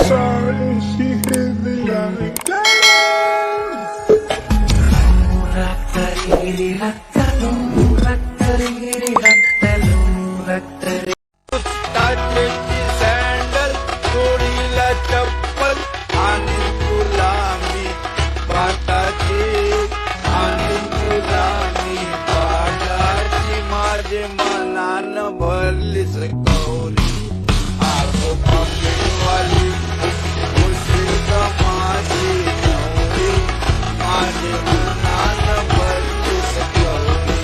sorry, she hit me like that. Sandal चोरीला चप्पल आणि गुलामी बाटाची आणि गुलामी बाटाची माझे मनान भरलीच गौरी आगो पॉकेटवाली मुश्किल माझी नवरी माझे मनान भरलीच गौरी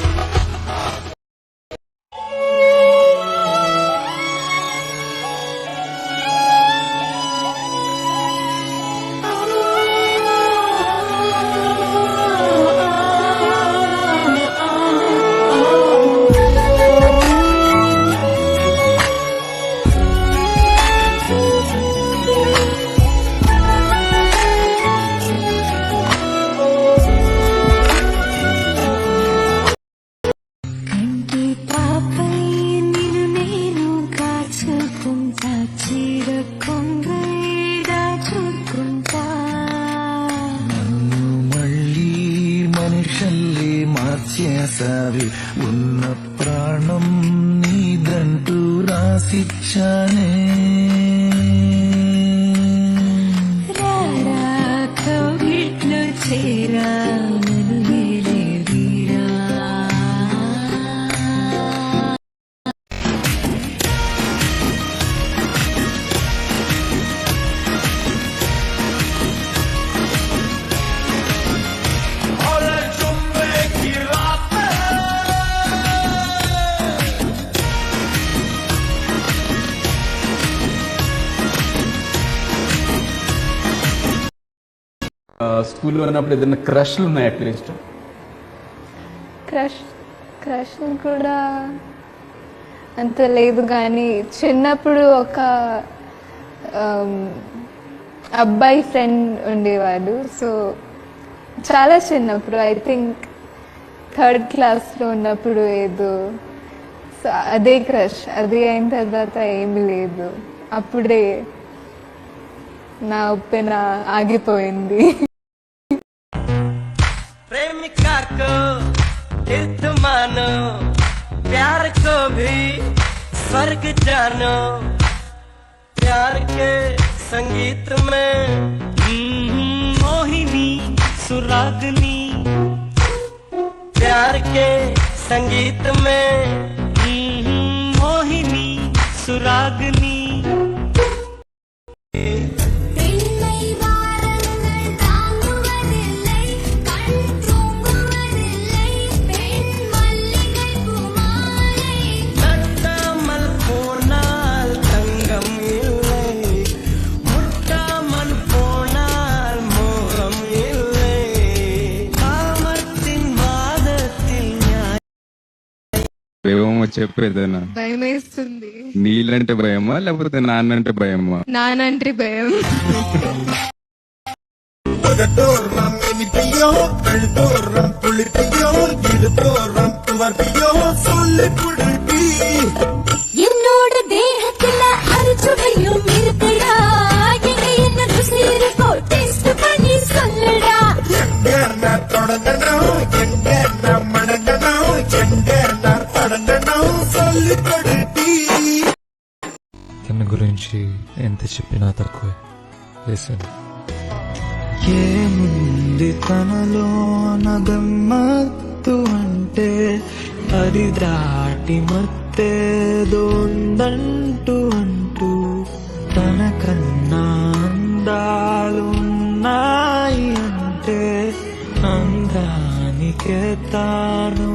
మనుషుల్ని మార్చేసావి ఉన్న ప్రాణం నీదంటూ రాసిచ్చానే కౌగిట్లో చేరా స్కూల్లో ఉన్నప్పుడు ఏదైనా క్రష్లు ఉన్నాయి అట్లీస్ట్? క్రష్ కూడా అంత లేదు, కానీ చిన్నప్పుడు ఒక అబ్బాయి ఫ్రెండ్ ఉండేవాడు. సో చాలా చిన్నప్పుడు, ఐ థింక్ 3rd క్లాస్లో ఉన్నప్పుడు ఏదో, సో అదే క్రష్. అది అయిన తర్వాత ఏమి లేదు, అప్పుడే నా ఉప్పెన ఆగిపోయింది. प्रेमिका को तीर्थ मानो, प्यार को भी स्वर्ग जानो, प्यार के संगीत में मोहिनी सुरागनी, प्यार के संगीत में मोहिनी सुरागनी ఏమో చెప్పేదేనా? భయం వేస్తుంది. నీళ్ళంటే భయమా లేకపోతే నాన్నంటే భయమా? నానంటే భయం. Pagatoram, enipillo, peltoram, pulipillo, idutoram, tuvarpillo, solli pudilpi. என்னோட தேகத்துல அரிச்சுடையும் இருக்குடா, எங்க என்ன ருசி இருக்கோ டேஸ்ட் பண்ணி சொல்லுடா. எங்கேன்னா தொடங்கணும், எங்கேன்னா மடங்கணும், எங்கேன்னா தொடங்கணும், solli pudilpi. తన గురించి ఎంత చెప్పినా తక్కువే. లిసన్. ఏముంది తనలో నగమ్మత్తు అంటే అది దాటి మత్తేదోందంటూ అంటూ తనకన్నా అందాలున్నాయి అంటే అందానికే తాను